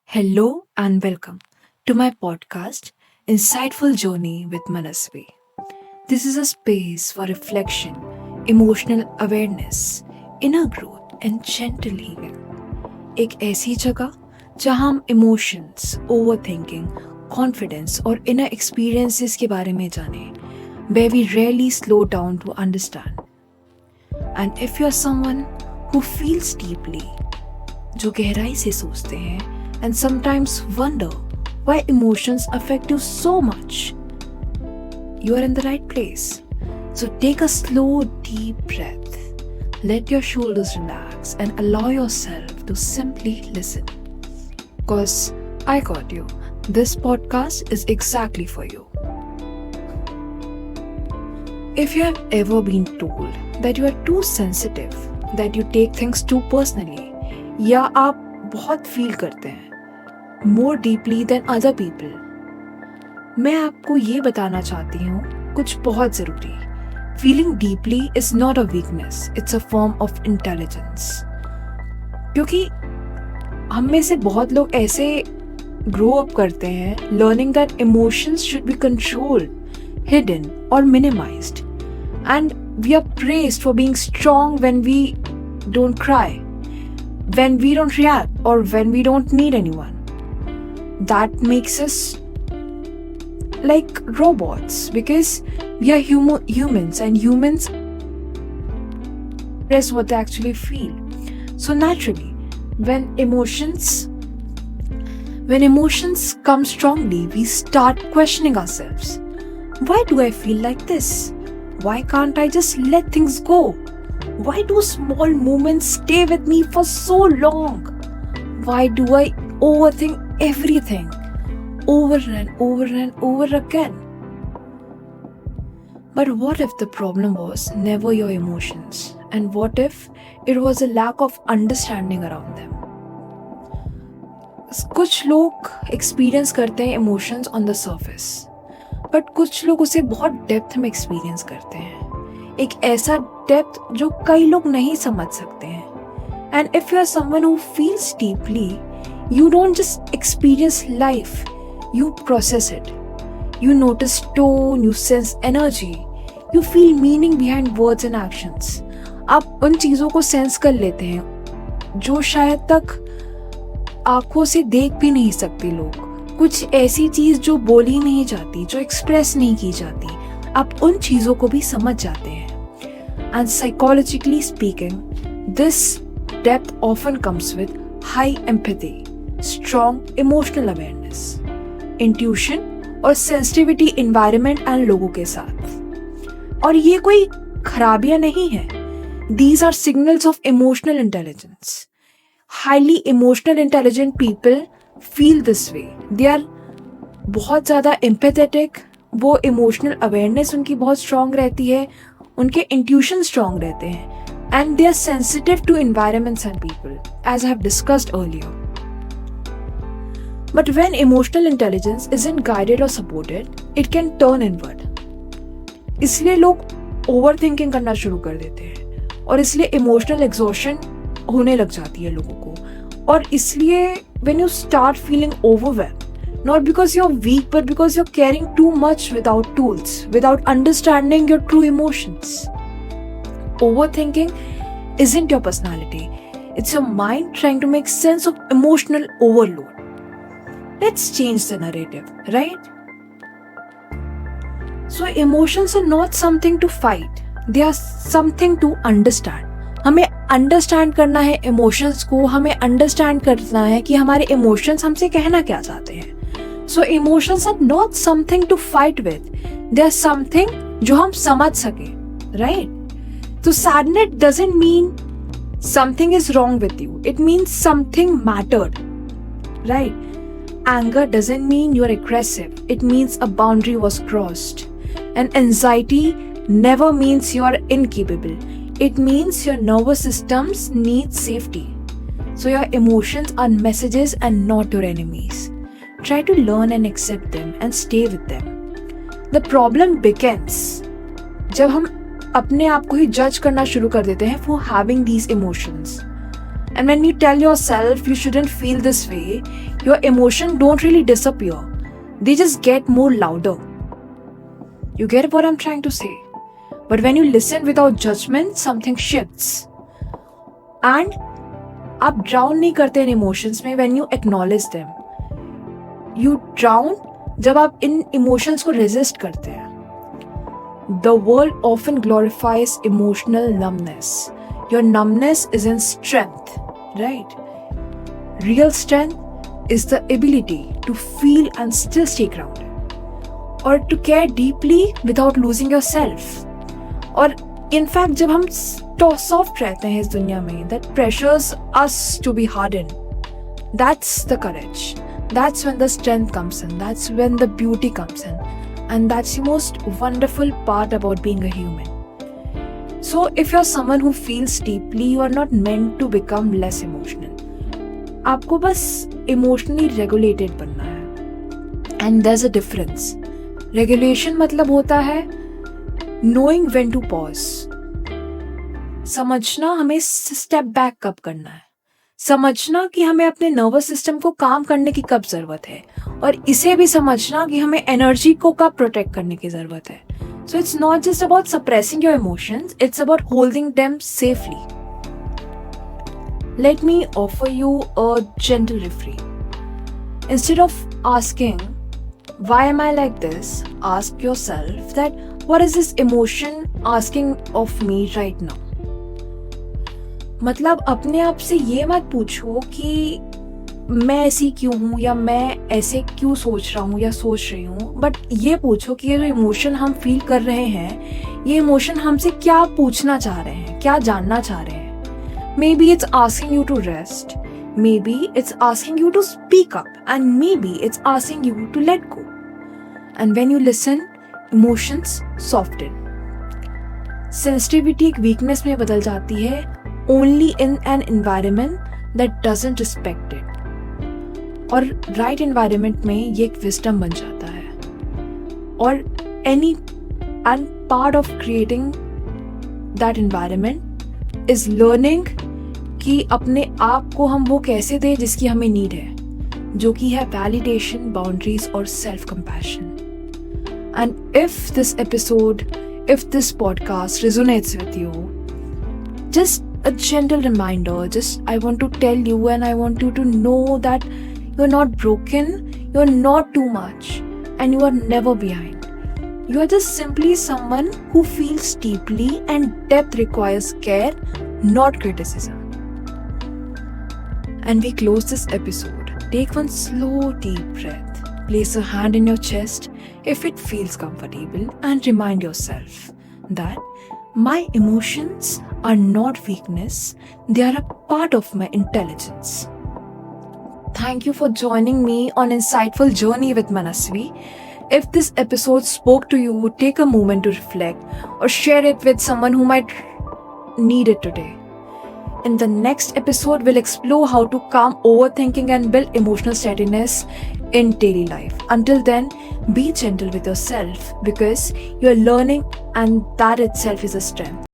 Hello and welcome to my podcast, Insightful Journey with Manasvi. This is a space for reflection, emotional awareness, inner growth and gentle healing. एक ऐसी जगह जहां हम emotions, overthinking, confidence और inner experiences के बारे में जानें, where we rarely slow down to understand. And if you're someone who feels deeply, जो गहराई से सोचते हैं and sometimes wonder why emotions affect you so much, you are in the right place. So take a slow, deep breath. Let your shoulders relax and allow yourself to simply listen. Because I got you. This podcast is exactly for you. If you have ever been told that you are too sensitive, that you take things too personally, या आप बहुत feel करते हैं more deeply than other people, मैं आपको ये बताना चाहती हूँ कुछ बहुत ज़रूरी. Feeling deeply is not a weakness, it's a form of intelligence. क्योंकि हम में से बहुत लोग ऐसे grow up करते हैं learning that emotions should be controlled, hidden or minimized. And we are praised for being strong when we don't cry, when we don't react, or when we don't need anyone. That makes us like robots because we are humans and humans express what they actually feel. So naturally, when emotions come strongly, we start questioning ourselves. Why do I feel like this? Why can't I just let things go? Why do small moments stay with me for so long? Why do I overthink everything over and over and over again? But what if the problem was never your emotions? And what if it was a lack of understanding around them? कुछ लोग experience करते हैं emotions on the surface, but कुछ लोग उसे बहुत depth में experience करते हैं, एक ऐसा डेप्थ जो कई लोग नहीं समझ सकते हैं. And if you are someone who feels deeply, you don't just experience life, you process it. You notice tone, you sense energy, you feel meaning behind words and actions. आप उन चीज़ों को सेंस कर लेते हैं जो शायद तक आंखों से देख भी नहीं सकते लोग. कुछ ऐसी चीज़ जो बोली नहीं जाती, जो एक्सप्रेस नहीं की जाती, आप उन चीज़ों को भी समझ जाते हैं. And psychologically speaking, this depth often comes with high empathy, strong emotional awareness, intuition और sensitivity environment and लोगों के साथ. और ये कोई खराबियां नहीं है. These are signals of emotional intelligence. Highly emotional intelligent people feel this way. They are बहुत ज़्यादा empathetic, वो emotional awareness उनकी बहुत strong रहती है, उनके intuition strong रहते हैं, and they are sensitive to environments and people, as I have discussed earlier. But when emotional intelligence isn't guided or supported, it can turn inward. इसलिए लोग overthinking करना शुरू कर देते हैं और इसलिए emotional exhaustion होने लग जाती है लोगों को. और इसलिए when you start feeling overwhelmed, not because you're weak but because you're carrying too much without tools, without understanding your true emotions. Overthinking isn't your personality. It's your mind trying to make sense of emotional overload. Let's change the narrative, right? So emotions are not something to fight. They are something to understand. हमें understand करना है emotions को, हमें understand करना है कि हमारे emotions हमसे कहना क्या चाहते हैं. So emotions are not something to fight with. They are something जो हम समझ सके, right? So sadness doesn't mean something is wrong with you. It means something mattered, right? Anger doesn't mean you're aggressive. It means a boundary was crossed. And anxiety never means you're incapable. It means your nervous systems need safety. So your emotions are messages and not your enemies. Try to learn and accept them and stay with them. The problem begins जब हम अपने आप को ही जज करना शुरू कर देते हैं for having these emotions. And when you tell yourself you shouldn't feel this way, your emotions don't really disappear. They just get more louder. You get what I'm trying to say? But when you listen without judgment, something shifts. And आप drown नहीं करते इन emotions में when you acknowledge them. You drown जब आप इन emotions को resist करते हैं. The world often glorifies emotional numbness. Your numbness isn't strength, right? Real strength is the ability to feel and still stay grounded, or to care deeply without losing yourself. और in fact जब हम soft रहते हैं इस दुनिया में, that pressures us to be hardened. That's the courage. That's when the strength comes in. That's when the beauty comes in. And that's the most wonderful part about being a human. So if you're someone who feels deeply, you are not meant to become less emotional. आपको बस emotionally regulated बनना है. And there's a difference. Regulation मतलब होता है knowing when to pause. समझना हमें step back कब करना है. समझना कि हमें अपने नर्वस सिस्टम को काम करने की कब जरूरत है, और इसे भी समझना कि हमें एनर्जी को कब प्रोटेक्ट करने की जरूरत है. So it's not just about suppressing your emotions, it's about holding them safely. Let me offer you a gentle refrain. Instead of asking why am I like this, ask yourself that what is this emotion asking of me right now. मतलब अपने आप से ये मत पूछो कि मैं ऐसी क्यों हूँ या मैं ऐसे क्यों सोच रहा हूँ या सोच रही हूँ, बट ये पूछो कि ये जो इमोशन हम फील कर रहे हैं, ये इमोशन हमसे क्या पूछना चाह रहे हैं, क्या जानना चाह रहे हैं. Maybe it's asking you to rest, maybe it's asking you to speak up, and maybe it's asking you to let go. And when you listen, emotions soften. Sensitivity एक weakness में बदल जाती है only in an environment that doesn't respect it. और right environment में ये एक wisdom बन जाता है. और and part of creating that environment is learning कि अपने आप को हम वो कैसे दें जिसकी हमें need है, जो कि है validation, boundaries और self-compassion. And if this podcast resonates with you, just a gentle reminder, I want to tell you, and I want you to know that you're not broken, you're not too much, and you are never behind. You are just simply someone who feels deeply, and depth requires care, not criticism. And we close this episode. Take one slow, deep breath. Place a hand in your chest if it feels comfortable, and remind yourself that my emotions are not weakness, they are a part of my intelligence. Thank you for joining me on Insightful Journey with Manasvi. If this episode spoke to you, take a moment to reflect or share it with someone who might need it today. In the next episode, we'll explore how to calm overthinking and build emotional steadiness in daily life. Until then, be gentle with yourself, because you're learning, and that itself is a strength.